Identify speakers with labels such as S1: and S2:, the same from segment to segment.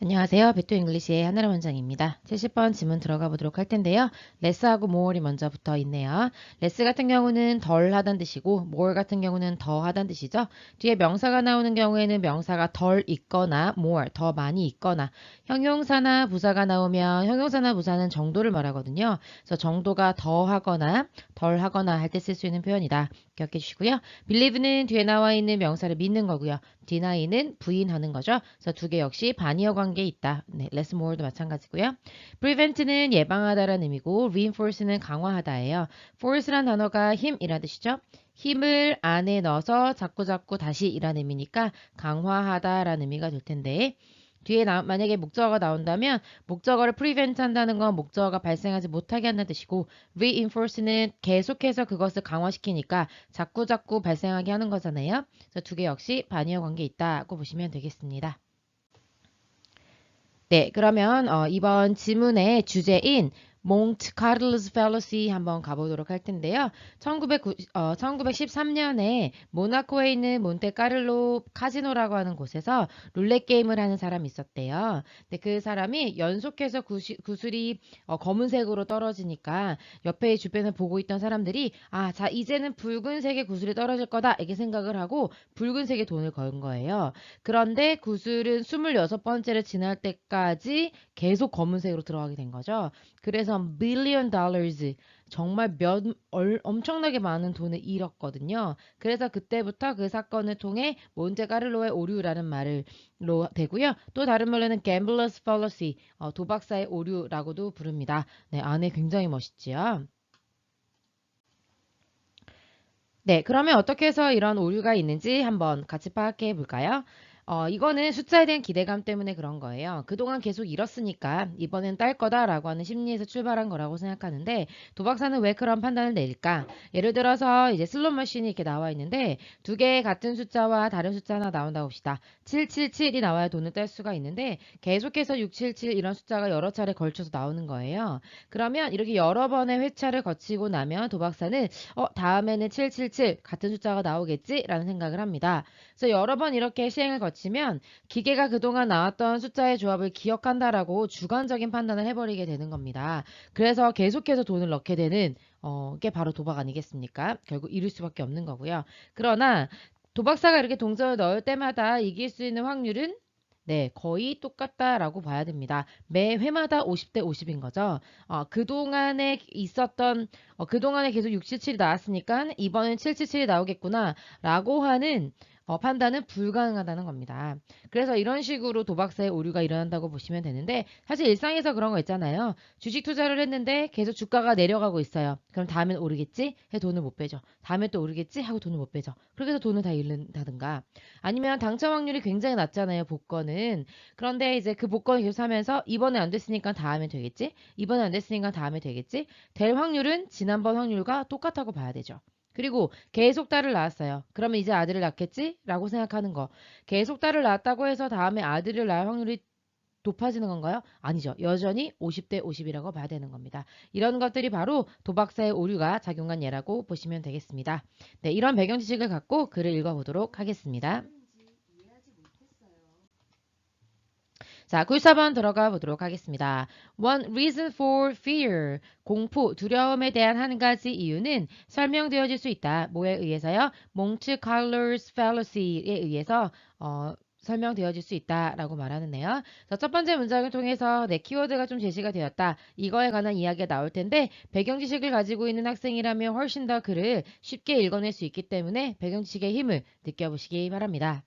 S1: 안녕하세요. 배트 잉글리시의 하나라 원장입니다. 70번 지문 들어가 보도록 할 텐데요. 레스하고 more이 먼저 붙어 있네요. 레스 같은 경우는 덜 하단 뜻이고 more 같은 경우는 더 하단 뜻이죠. 뒤에 명사가 나오는 경우에는 명사가 덜 있거나 more, 더 많이 있거나 형용사나 부사가 나오면 형용사나 부사는 정도를 말하거든요. 그래서 정도가 더 하거나 덜 하거나 할 때 쓸 수 있는 표현이다. 기억해 주시고요. believe는 뒤에 나와 있는 명사를 믿는 거고요. deny는 부인하는 거죠. 그래서 두 개 역시 반의어 관계에 있다. 네, less more도 마찬가지고요. prevent는 예방하다라는 의미고 reinforce는 강화하다예요. force란 단어가 힘이라는 뜻이죠. 힘을 안에 넣어서 자꾸자꾸 다시 이라는 의미니까 강화하다라는 의미가 될 텐데 뒤에 만약에 목적어가 나온다면 목적어를 prevent 한다는 건 목적어가 발생하지 못하게 한다는 뜻이고 reinforce는 계속해서 그것을 강화시키니까 자꾸자꾸 발생하게 하는 거잖아요. 그래서 두 개 역시 반의어 관계에 있다고 보시면 되겠습니다. 네, 그러면 이번 지문의 주제인 몽트 카를로스 펠로시 한번 가보도록 할 텐데요. 1913년에 모나코에 있는 몬테카를로 카지노라고 하는 곳에서 룰렛 게임을 하는 사람이 있었대요. 근데 그 사람이 연속해서 구슬이 검은색으로 떨어지니까 옆에 주변을 보고 있던 사람들이 자, 이제는 붉은색의 구슬이 떨어질 거다 이렇게 생각을 하고 붉은색의 돈을 건 거예요. 그런데 구슬은 26번째를 지날 때까지 계속 검은색으로 들어가게 된 거죠. 그래서 billion dollars 정말 엄청나게 많은 돈을 잃었거든요. 그래서 그때부터 그 사건을 통해 몬테카를로의 오류라는 말로 되고요. 또 다른 말로는 gambler's fallacy 도박사의 오류라고도 부릅니다. 네, 안에 굉장히 멋있지요. 네, 그러면 어떻게 해서 이런 오류가 있는지 한번 같이 파악해 볼까요? 이거는 숫자에 대한 기대감 때문에 그런 거예요. 그동안 계속 잃었으니까 이번엔 딸 거다라고 하는 심리에서 출발한 거라고 생각하는데 도박사는 왜 그런 판단을 내릴까? 예를 들어서 이제 슬롯 머신이 이렇게 나와 있는데 두 개의 같은 숫자와 다른 숫자 하나 나온다고 합시다. 777이 나와야 돈을 딸 수가 있는데 계속해서 677 이런 숫자가 여러 차례 걸쳐서 나오는 거예요. 그러면 이렇게 여러 번의 회차를 거치고 나면 도박사는 다음에는 777 같은 숫자가 나오겠지? 라는 생각을 합니다. 그래서 여러 번 이렇게 시행을 거치면 기계가 그동안 나왔던 숫자의 조합을 기억한다라고 주관적인 판단을 해버리게 되는 겁니다. 그래서 계속해서 돈을 넣게 되는 게 바로 도박 아니겠습니까? 결국 이룰 수밖에 없는 거고요. 그러나 도박사가 이렇게 동전을 넣을 때마다 이길 수 있는 확률은 네, 거의 똑같다라고 봐야 됩니다. 매 회마다 50대 50인 거죠. 그동안에 있었던 그동안에 계속 677이 나왔으니까 이번엔 777이 나오겠구나 라고 하는 판단은 불가능하다는 겁니다. 그래서 이런 식으로 도박사의 오류가 일어난다고 보시면 되는데 사실 일상에서 그런 거 있잖아요. 주식 투자를 했는데 계속 주가가 내려가고 있어요. 그럼 다음엔 오르겠지? 해 돈을 못 빼죠. 다음에 또 오르겠지? 하고 돈을 못 빼죠. 그렇게 해서 돈을 다 잃는다든가 아니면 당첨 확률이 굉장히 낮잖아요. 복권은. 그런데 이제 그 복권을 계속 사면서 이번에 안 됐으니까 다음에 되겠지? 이번에 안 됐으니까 다음에 되겠지? 될 확률은 지난번 확률과 똑같다고 봐야 되죠. 그리고 계속 딸을 낳았어요. 그러면 이제 아들을 낳겠지? 라고 생각하는 거. 계속 딸을 낳았다고 해서 다음에 아들을 낳을 확률이 높아지는 건가요? 아니죠. 여전히 50대 50이라고 봐야 되는 겁니다. 이런 것들이 바로 도박사의 오류가 작용한 예라고 보시면 되겠습니다. 네, 이런 배경 지식을 갖고 글을 읽어보도록 하겠습니다. 자, 94번 들어가 보도록 하겠습니다. One reason for fear. 공포, 두려움에 대한 한 가지 이유는 설명되어질 수 있다. 뭐에 의해서요? Monte Carlo's fallacy에 의해서 설명되어질 수 있다라고 말하는데요. 첫 번째 문장을 통해서 키워드가 좀 제시가 되었다. 이거에 관한 이야기가 나올 텐데 배경 지식을 가지고 있는 학생이라면 훨씬 더 글을 쉽게 읽어낼 수 있기 때문에 배경 지식의 힘을 느껴보시기 바랍니다.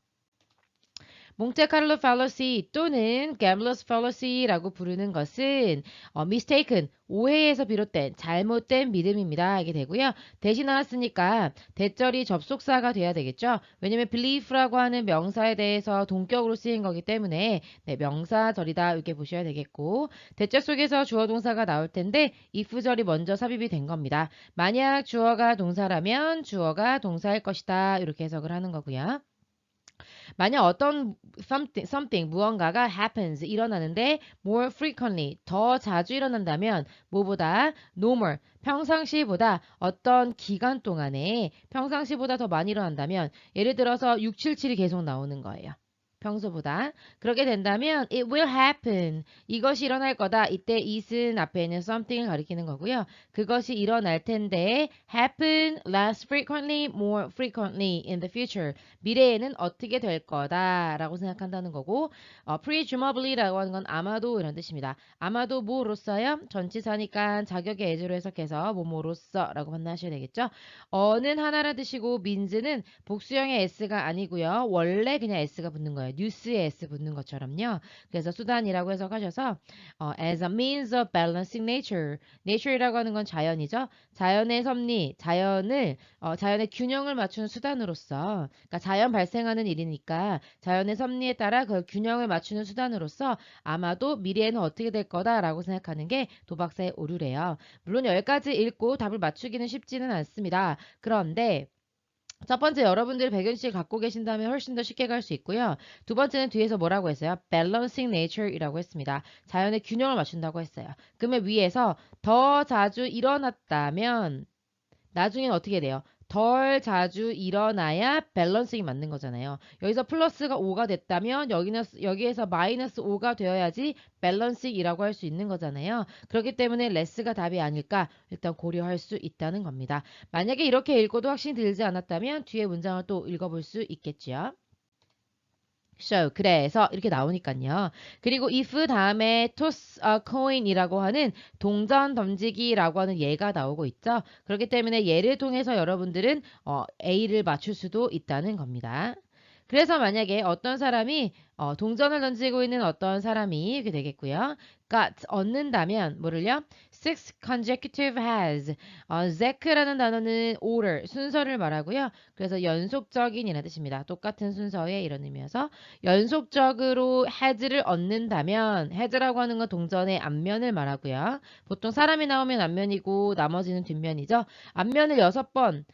S1: 몽테카를로 팔러시 또는 갬블러스 팔러시라고 부르는 것은 mistaken, 오해에서 비롯된 잘못된 믿음입니다. 이게 되고요. 대신 나왔으니까 대절이 접속사가 돼야 되겠죠. 왜냐면 belief라고 하는 명사에 대해서 동격으로 쓰인 거기 때문에 네, 명사절이다 이렇게 보셔야 되겠고 대절 속에서 주어 동사가 나올 텐데 if절이 먼저 삽입이 된 겁니다. 만약 주어가 동사라면 주어가 동사일 것이다 이렇게 해석을 하는 거고요. 만약 어떤 something 무언가가 happens 일어나는데 more frequently 더 자주 일어난다면 뭐보다 normal 평상시보다 어떤 기간 동안에 평상시보다 더 많이 일어난다면 예를 들어서 677이 계속 나오는 거예요. 평소보다. 그렇게 된다면 it will happen. 이것이 일어날 거다. 이때 it은 앞에 있는 something을 가리키는 거고요. 그것이 일어날 텐데 happen less frequently, more frequently in the future. 미래에는 어떻게 될 거다라고 생각한다는 거고 presumably라고 하는 건 아마도 이런 뜻입니다. 아마도 뭐로써요? 전치사니까 자격의 예제로 해석해서 뭐뭐로써라고 판단하셔야 되겠죠. 어는 하나라 뜻이고 means는 복수형의 s가 아니고요. 원래 그냥 s가 붙는 거예요. 뉴스에 s 붙는 것처럼요. 그래서 수단이라고 해석하셔서 as a means of balancing nature. nature이라고 하는 건 자연이죠. 자연의 섭리, 자연의 균형을 맞추는 수단으로서, 그러니까 자연 발생하는 일이니까 자연의 섭리에 따라 그 균형을 맞추는 수단으로서 아마도 미래에는 어떻게 될 거다라고 생각하는 게 도박사의 오류래요. 물론 여기까지 읽고 답을 맞추기는 쉽지는 않습니다. 그런데 첫 번째 여러분들이 백연씨 갖고 계신다면 훨씬 더 쉽게 갈 수 있고요. 두 번째는 뒤에서 뭐라고 했어요? balancing nature이라고 했습니다. 자연의 균형을 맞춘다고 했어요. 그러면 위에서 더 자주 일어났다면 나중엔 어떻게 돼요? 덜 자주 일어나야 밸런싱이 맞는 거잖아요. 여기서 플러스가 5가 됐다면 여기에서 마이너스 5가 되어야지 밸런싱이라고 할 수 있는 거잖아요. 그렇기 때문에 레스가 답이 아닐까 일단 고려할 수 있다는 겁니다. 만약에 이렇게 읽고도 확신이 들지 않았다면 뒤에 문장을 또 읽어볼 수 있겠죠. So, 그래서 이렇게 나오니까요. 그리고 if 다음에 toss a coin이라고 하는 동전 던지기라고 하는 예가 나오고 있죠. 그렇기 때문에 예를 통해서 여러분들은 A를 맞출 수도 있다는 겁니다. 그래서 만약에 어떤 사람이 동전을 던지고 있는 어떤 사람이 이렇게 되겠고요. got 얻는다면 뭐를요? six consecutive has. zek라는 단어는 order 순서를 말하고요. 그래서 연속적인 이라는 뜻입니다. 똑같은 순서의 이런 의미여서 연속적으로 has를 얻는다면 has라고 하는 건 동전의 앞면을 말하고요. 보통 사람이 나오면 앞면이고 나머지는 뒷면이죠. 앞면을 6번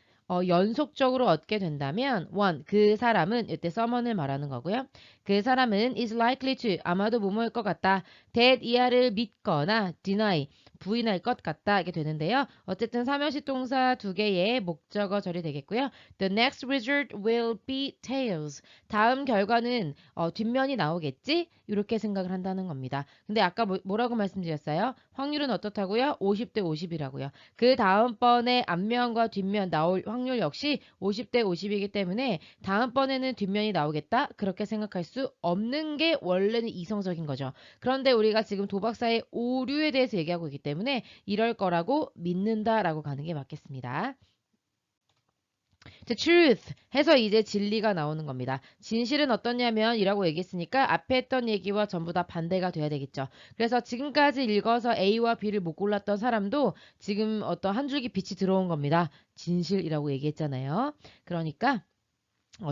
S1: 연속적으로 얻게 된다면 one 그 사람은 이때 someone을 말하는 거고요. 그 사람은 is likely to 아마도 뭐뭐일 것 같다. that 이하를 믿거나 deny 부인할 것 같다 이게 되는데요. 어쨌든 사면시 동사 두 개의 목적어 절이 되겠고요. The next result will be tails. 다음 결과는 뒷면이 나오겠지? 이렇게 생각을 한다는 겁니다. 근데 아까 뭐라고 말씀드렸어요? 확률은 어떻다고요? 50대 50이라고요. 그 다음번에 앞면과 뒷면 나올 확률 역시 50대 50이기 때문에 다음번에는 뒷면이 나오겠다? 그렇게 생각할 수 없는 게 원래는 이성적인 거죠. 그런데 우리가 지금 도박사의 오류에 대해서 얘기하고 있기 때문에 이럴 거라고 믿는다라고 가는 게 맞겠습니다. truth 해서 이제 진리가 나오는 겁니다. 진실은 어떠냐면 이라고 얘기했으니까 앞에 했던 얘기와 전부 다 반대가 돼야 되겠죠. 그래서 지금까지 읽어서 A와 B를 못 골랐던 사람도 지금 어떤 한 줄기 빛이 들어온 겁니다. 진실이라고 얘기했잖아요. 그러니까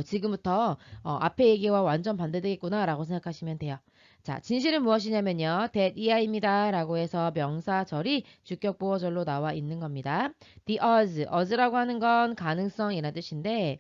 S1: 지금부터 앞에 얘기와 완전 반대되겠구나 라고 생각하시면 돼요. 자, 진실은 무엇이냐면요. that 이하입니다 라고 해서 명사절이 주격보어절로 나와 있는 겁니다. the odds라고 하는 건 가능성이라는 뜻인데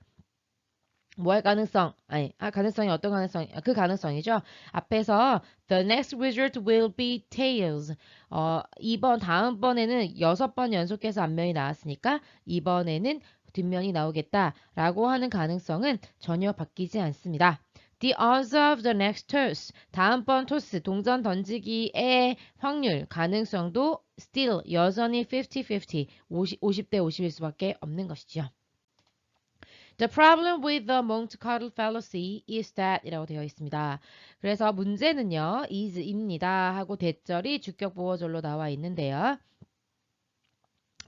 S1: 뭐 할 가능성? 아니, 가능성이 어떤 가능성? 그 가능성이죠. 앞에서 the next result will be tails. 다음번에는 6번 연속해서 앞면이 나왔으니까 이번에는 뒷면이 나오겠다라고 하는 가능성은 전혀 바뀌지 않습니다. The odds of the next toss. 다음번 토스, 동전 던지기의 확률, 가능성도 still 여전히 50-50, 50대 50일 수밖에 없는 것이죠. The problem with the Monte Carlo fallacy is that 이라고 되어 있습니다. 그래서 문제는요. is입니다. 하고 대절이 주격보어절로 나와 있는데요.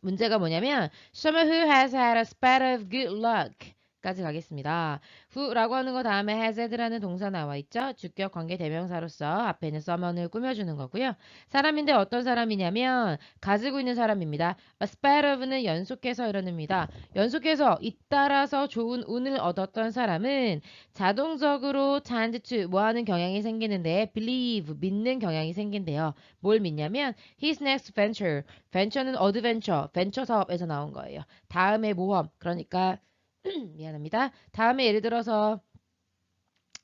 S1: 문제가 뭐냐면 someone who has had a spate of good luck 까지 가겠습니다. who라고 하는 거 다음에 has had라는 동사 나와 있죠. 주격 관계 대명사로서 앞에는 someone을 꾸며주는 거고요. 사람인데 어떤 사람이냐면 가지고 있는 사람입니다. a spate of는 연속해서 이런 의미입니다. 연속해서 잇따라서 좋은 운을 얻었던 사람은 자동적으로 tend to 뭐하는 경향이 생기는데 believe 믿는 경향이 생긴대요. 뭘 믿냐면 his next venture venture는 어드벤처 벤처 사업에서 나온 거예요. 다음에 모험 그러니까 미안합니다. 다음에 예를 들어서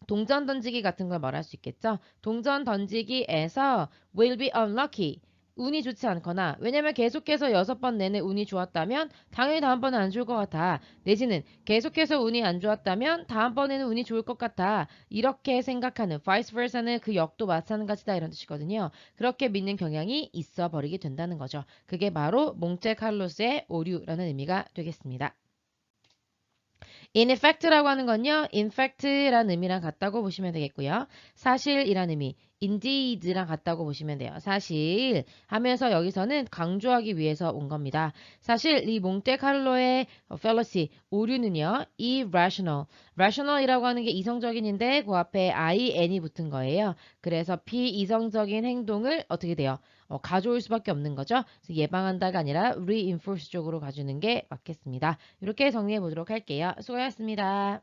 S1: 동전 던지기 같은 걸 말할 수 있겠죠. 동전 던지기에서 will be unlucky. 운이 좋지 않거나 왜냐면 계속해서 6번 내내 운이 좋았다면 당연히 다음번은 안 좋을 것 같아. 내지는 계속해서 운이 안 좋았다면 다음번에는 운이 좋을 것 같아. 이렇게 생각하는 vice versa는 그 역도 마찬가지다 이런 뜻이거든요. 그렇게 믿는 경향이 있어 버리게 된다는 거죠. 그게 바로 몽테칼로스의 오류라는 의미가 되겠습니다. In effect라고 하는 건요, in fact라는 의미랑 같다고 보시면 되겠고요. 사실이라는 의미, indeed랑 같다고 보시면 돼요. 사실 하면서 여기서는 강조하기 위해서 온 겁니다. 사실 이 몽테칼로의 fallacy, 오류는요, irrational, rational이라고 하는 게 이성적인인데 그 앞에 in이 붙은 거예요. 그래서 비이성적인 행동을 어떻게 돼요? 가져올 수밖에 없는 거죠. 그래서 예방한다가 아니라 reinforce 쪽으로 가주는 게 맞겠습니다. 이렇게 정리해 보도록 할게요. 수고하셨습니다.